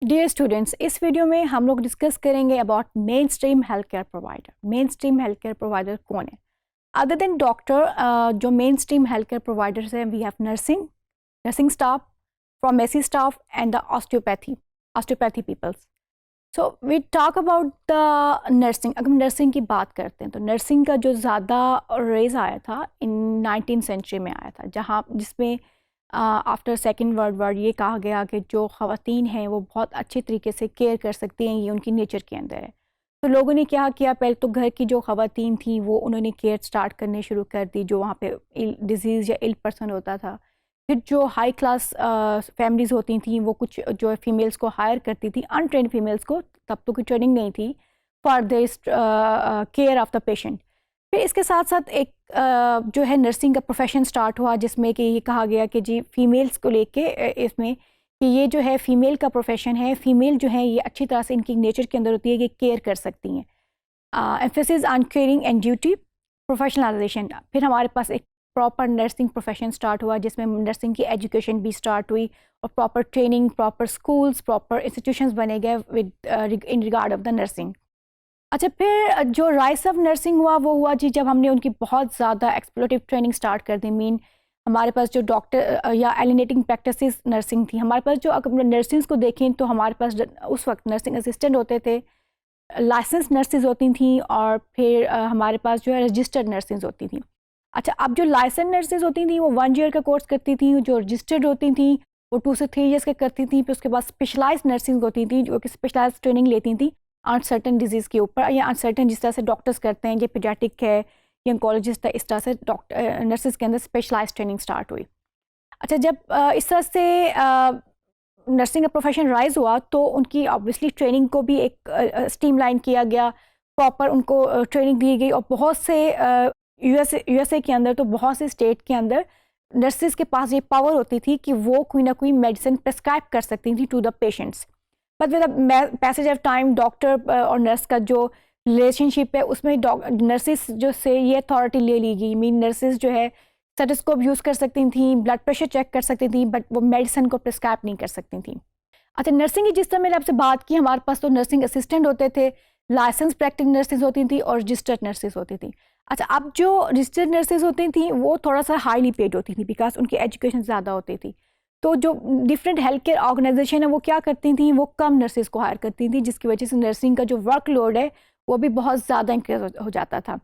Dear students, इस video में हम लोग डिस्कस करेंगे about mainstream health care provider. Mainstream health care provider कौन है? अदर देन डॉक्टर, जो mainstream health care providers हैं, we have nursing staff, pharmacy staff and the osteopathy peoples. So we talk about the nursing. अगर हम nursing की बात करते हैं तो नर्सिंग का जो ज़्यादा रेज आया था इन 19th सेंचुरी में आया था, जहाँ जिसमें आफ्टर सेकेंड वर्ल्ड वार ये कहा गया कि जो ख़वातीन हैं वो बहुत अच्छे तरीके से केयर कर सकती हैं, ये उनकी नेचर के अंदर है। तो लोगों ने क्या किया, पहले तो घर की जो ख़वातीन थी वो उन्होंने केयर स्टार्ट करने शुरू कर दी, जो वहाँ पे डिजीज़ या इल पर्सन होता था। फिर जो हाई क्लास फैमिलीज़ होती थी वो कुछ जो फीमेल्स को हायर करती थी, अनट्रेंड फीमेल्स को, तब तो कोई ट्रेनिंग नहीं थी, for this care of the patient. फिर इसके साथ साथ एक जो है नर्सिंग का प्रोफेशन स्टार्ट हुआ, जिसमें कि ये कहा गया कि जी फीमेल्स को लेके इसमें कि ये जो है फ़ीमेल का प्रोफेशन है, फ़ीमेल जो है ये अच्छी तरह से इनकी नेचर के अंदर होती है कि केयर कर सकती हैं। Emphasis on caring and duty, professionalisation. फिर हमारे पास एक प्रॉपर नर्सिंग प्रोफेशन स्टार्ट हुआ, जिसमें नर्सिंग की एजुकेशन भी स्टार्ट हुई और proper training, proper schools, proper institutions बने गए with in regard of the nursing. अच्छा, फिर जो राइज ऑफ नर्सिंग हुआ वो हुआ जी जब हमने उनकी बहुत ज़्यादा एक्सप्लोरेटिव ट्रेनिंग स्टार्ट कर दी। मीन हमारे पास जो डॉक्टर या एलिनेटिंग प्रैक्टिसेस नर्सिंग थी, हमारे पास जो अगर नर्सिंग्स को देखें तो हमारे पास उस वक्त नर्सिंग असिस्टेंट होते थे, लाइसेंस नर्सेज होती थी, और फिर हमारे पास जो है रजिस्टर्ड नर्सिंग्स होती थी। अच्छा, अब जो लाइसेंस नर्सेज होती थी वो 1 ईयर का कोर्स करती थी, जो रजिस्टर्ड होती थी वो 2 से 3 ईयर्स का करती थी। फिर उसके बाद स्पेशलाइज नर्सिंग होती थी जो कि स्पेशलाइज ट्रेनिंग लेती थी अनसर्टन डिजीज़ के ऊपर, या अनसर्टन जिस तरह से डॉक्टर्स करते हैं, ये पीडियाट्रिक है या ऑन्कोलॉजिस्ट है, इस तरह से डॉक्टर नर्सेज के अंदर स्पेशलाइज ट्रेनिंग स्टार्ट हुई। अच्छा, जब इस तरह से नर्सिंग का प्रोफेशन राइज हुआ तो उनकी ऑब्वियसली ट्रेनिंग को भी एक स्ट्रीमलाइन किया गया, प्रॉपर उनको ट्रेनिंग दी गई, और बहुत से यूएसए के अंदर तो बहुत से स्टेट के अंदर नर्सेज के पास ये पावर होती थी कि वो कोई ना कोई मेडिसिन प्रेस्क्राइब कर सकती थी to the patients. But with passage of time doctor और नर्स का जो रिलेशनशिप है उसमें नर्सेज जो से ये अथॉरिटी ले ली गई। मीन नर्सेज जो है स्टेथोस्कोप यूज़ कर सकती थी, ब्लड प्रेशर चेक कर सकती थी, बट वो मेडिसिन को प्रिस्क्राइब नहीं कर सकती थी। अच्छा, नर्सिंग की जिस तरह मैंने आपसे बात की, हमारे पास तो नर्सिंग असिस्टेंट होते थे, लाइसेंस प्रैक्टिस नर्सेज होती थी और रजिस्टर्ड नर्सेज होती थी। अच्छा, अब जो रजिस्टर्ड नर्सेज होती थी वो थोड़ा सा हाईली पेड होती थी, बिकॉज उनकी एजुकेशन ज़्यादा होती थी। तो जो डिफरेंट हेल्थ केयर ऑर्गेनाइजेशन है वो क्या करती थी, वो कम नर्सेज को हायर करती थी, जिसकी वजह से नर्सिंग का जो वर्कलोड है वो भी बहुत ज़्यादा इंक्रीज हो जाता था।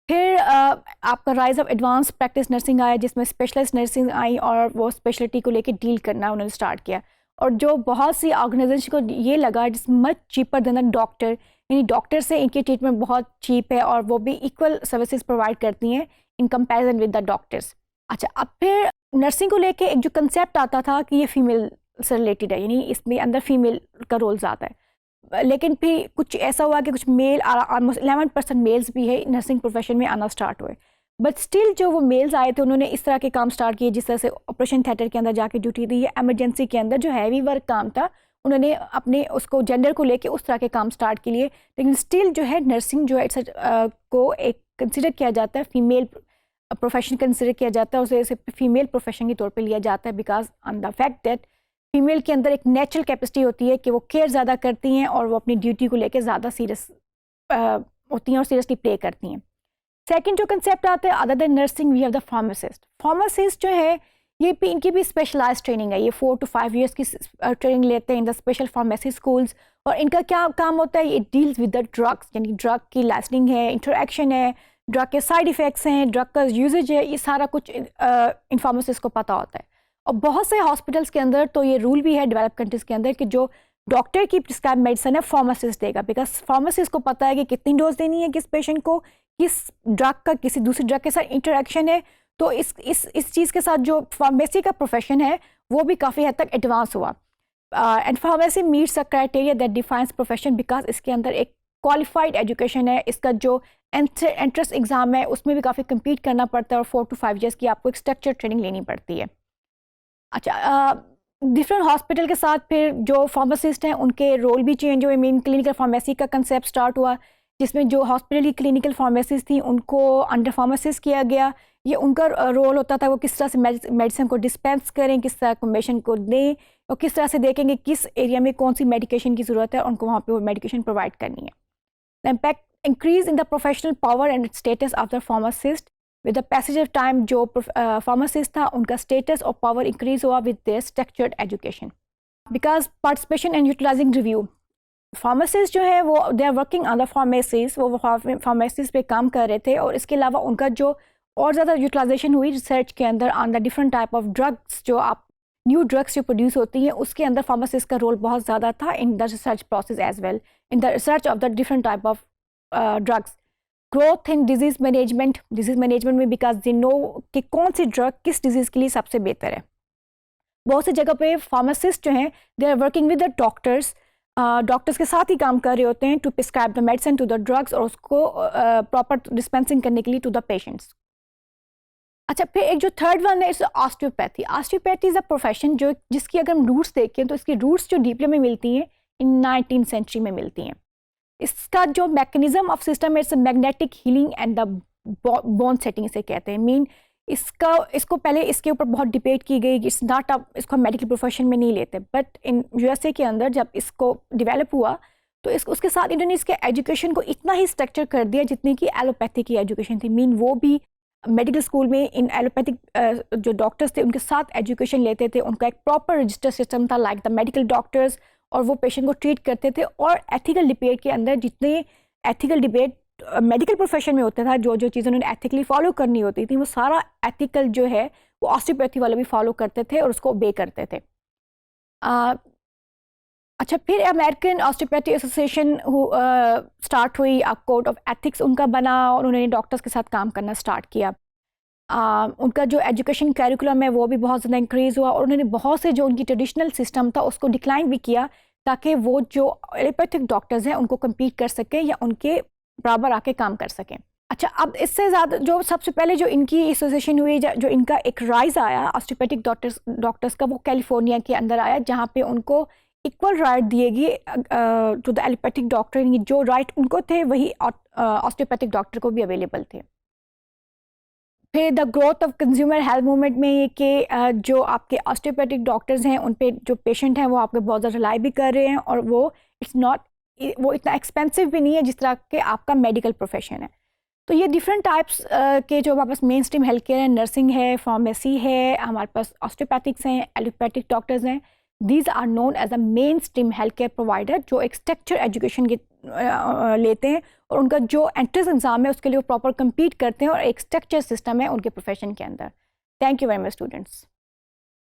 फिर आपका rise of advance practice nursing आया, जिसमें स्पेशलिस्ट नर्सिंग आई और वो स्पेशलिटी को लेके डील करना उन्होंने स्टार्ट किया। और जो बहुत सी ऑर्गेनाइजेशन को ये लगा it's much cheaper than the doctor, यानी डॉक्टर से इनकी ट्रीटमेंट बहुत चीप है और वो भी इक्वल सर्विसेज प्रोवाइड करती हैं in comparison with the doctors. अच्छा, अब फिर नर्सिंग को लेके एक जो कंसेप्ट आता था कि ये फीमेल से रिलेटेड है, यानी इसमें अंदर फीमेल का रोल ज़्यादा है। लेकिन फिर कुछ ऐसा हुआ कि कुछ मेल, ऑलमोस्ट 11% मेल्स भी है नर्सिंग प्रोफेशन में आना स्टार्ट हुए। बट स्टिल जो वो मेल्स आए थे उन्होंने इस तरह के काम स्टार्ट किए, जिस तरह से ऑपरेशन थिएटर के अंदर जाके ड्यूटी दी, या एमरजेंसी के अंदर जो हैवी वर्क काम था उन्होंने अपने उसको जेंडर को लेके उस तरह के काम स्टार्ट के लिए। लेकिन स्टिल जो है नर्सिंग जो है को एक कंसिडर किया जाता है, फीमेल प्रोफेशन कंसिडर किया जाता है, उसे फीमेल प्रोफेशन के तौर पे लिया जाता है, because on the fact that female के अंदर एक नेचुरल कैपेसिटी होती है कि वो केयर ज़्यादा करती हैं और वो अपनी ड्यूटी को लेकर ज़्यादा सीरियस होती हैं और सीरियसली प्ले करती हैं। सेकंड जो कंसेप्ट आता है, other than nursing we have the pharmacist. Pharmacist जो है ये भी इनकी भी स्पेशलाइज ट्रेनिंग है, ये 4 to 5 years की ट्रेनिंग लेते हैं in the special pharmacy schools. और इनका क्या काम होता है, ये डील्स विद द ड्रग्स, यानी ड्रग की लाइसेंसिंग है, इंटरेक्शन है, ड्रग के साइड इफ़ेक्ट्स हैं, ड्रग का यूजेज है, ये सारा कुछ इन फार्मासिस्ट को पता होता है। और बहुत से हॉस्पिटल्स के अंदर तो ये रूल भी है डेवलप कंट्रीज़ के अंदर कि जो डॉक्टर की प्रिस्क्राइब मेडिसिन है फार्मासिस्ट देगा, बिकॉज फार्मासिस्ट को पता है कि कितनी डोज देनी है किस पेशेंट को, किस ड्रग का किसी दूसरी ड्रग के साथ इंटरेक्शन है। तो इस चीज़ के साथ जो फार्मेसी का प्रोफेशन है वो भी काफ़ी हद तक एडवांस हुआ। And pharmacy meets a criteria that defines profession, because इसके अंदर एक क्वालिफाइड एजुकेशन है, इसका जो एंट्रेंस एग्ज़ाम है उसमें भी काफ़ी कम्पीट करना पड़ता है, और 4 to 5 years की आपको एक स्ट्रक्चर ट्रेनिंग लेनी पड़ती है। अच्छा, डिफरेंट हॉस्पिटल के साथ फिर जो फार्मासिस्ट हैं उनके रोल भी चेंज हुए। मीन क्लिनिकल फार्मेसी का कंसेप्ट स्टार्ट हुआ, जिसमें जो हॉस्पिटल की क्लिनिकल फार्मेसीज थी उनको अंडर फार्मासिस्ट किया गया। ये उनका रोल होता था, वो किस तरह से मेडिसिन को डिस्पेंस करें, किस तरह पेशेंट को दें और किस तरह से देखेंगे किस एरिया में कौन सी मेडिकेशन की ज़रूरत है, उनको वहाँ पे वो मेडिकेशन प्रोवाइड करनी है। The impact increase in the professional power and status of the pharmacist with the passage of time. जो फार्मासिस्ट था उनका स्टेटस और पावर इंक्रीज हुआ with their structured education. Because participation and utilising review, pharmacist जो है वो they are working on the pharmacies, वो pharmacies पे काम कर रहे थे और इसके अलावा उनका जो और ज़्यादा यूटिलाइजेशन हुई रिसर्च के अंदर on the different type of drugs, जो आप न्यू ड्रग्स जो प्रोड्यूस होती हैं उसके अंदर फार्मासिस्ट का रोल बहुत ज़्यादा था in the research process as well, in the research of the different type of drugs. Growth in disease management में बिकॉज दे नो कि कौन सी ड्रग किस डिजीज़ के लिए सबसे बेहतर है। बहुत सी जगह पे फार्मासिस्ट जो हैं they are working with the doctors के साथ ही काम कर रहे होते हैं to prescribe the medicine to the drugs और उसको प्रॉपर डिस्पेंसिंग करने के लिए टू द पेशेंट्स। अच्छा, फिर एक जो थर्ड वन है it's osteopathy. Osteopathy is a profession जो जिसकी अगर हम रूट्स देखें तो इसकी रूट्स जो डीपली में मिलती हैं इन 19th सेंचुरी में मिलती हैं। इसका जो मैकेनिज्म ऑफ सिस्टम है it's magnetic healing and the bone setting इसे कहते हैं। मीन इसको पहले इसके ऊपर बहुत डिबेट की गई, इट्स नॉट अ, इसको मेडिकल प्रोफेशन में नहीं लेते, बट इन यूएसए के अंदर जब इसको डेवलप हुआ तो उसके साथ इन्होंने इसके एजुकेशन को इतना ही स्ट्रक्चर कर दिया जितनी कि एलोपैथी की एजुकेशन थी। मीन वो भी मेडिकल स्कूल में इन एलोपैथिक जो डॉक्टर्स थे उनके साथ एजुकेशन लेते थे, उनका एक प्रॉपर रजिस्टर सिस्टम था लाइक द मेडिकल डॉक्टर्स, और वो पेशेंट को ट्रीट करते थे। और एथिकल डिबेट के अंदर जितने एथिकल डिबेट मेडिकल प्रोफेशन में होता था, जो जो चीज़ें उन्होंने एथिकली फॉलो करनी होती थी वो सारा एथिकल जो है वो ऑस्टियोपैथी वाले भी फॉलो करते थे और उसको ओबे करते थे। अच्छा, फिर अमेरिकन ऑस्टियोपैथी एसोसिएशन स्टार्ट हुई, कोड ऑफ एथिक्स उनका बना और उन्होंने डॉक्टर्स के साथ काम करना स्टार्ट किया। उनका जो एजुकेशन कैरिकुलम है वो भी बहुत ज़्यादा इंक्रीज़ हुआ और उन्होंने बहुत से जो उनकी ट्रेडिशनल सिस्टम था उसको डिक्लाइन भी किया ताकि वो जो एलोपैथिक डॉक्टर्स हैं उनको कम्पीट कर सकें या उनके बराबर आके काम कर सकें। अच्छा, अब इससे ज़्यादा जो सबसे पहले जो इनकी एसोसिएशन हुई, जो इनका एक राइज आया ऑस्टियोपैथिक डॉक्टर्स का, वो कैलिफोर्निया के अंदर आया, जहाँ पे उनको इक्वल राइट दिए गए टू द एलोपैथिक डॉक्टर। जो राइट उनको थे वही ऑस्टियोपैथिक डॉक्टर को भी अवेलेबल थे। फिर the growth of consumer health movement में ये कि जो आपके ऑस्टियोपैथिक डॉक्टर्स हैं उन पे जो पेशेंट हैं वो आपके बहुत ज़्यादा रिलाई भी कर रहे हैं और वो वो इतना एक्सपेंसिव भी नहीं है जिस तरह के आपका मेडिकल प्रोफेशन है। तो ये डिफरेंट टाइप्स के जो हमारे पास मेन स्ट्रीम हेल्थ केयर है, नर्सिंग है, फार्मेसी है, हमारे पास ऑस्टियोपैथिक्स हैं, एलोपैथिक डॉक्टर्स हैं। These are known as a mainstream health care provider जो एक स्ट्रक्चर एजुकेशन के लेते हैं और उनका जो एंट्रेंस एग्जाम है उसके लिए वो प्रॉपर कम्पीट करते हैं और एक स्ट्रक्चर सिस्टम है उनके प्रोफेशन के अंदर। Thank you very much students.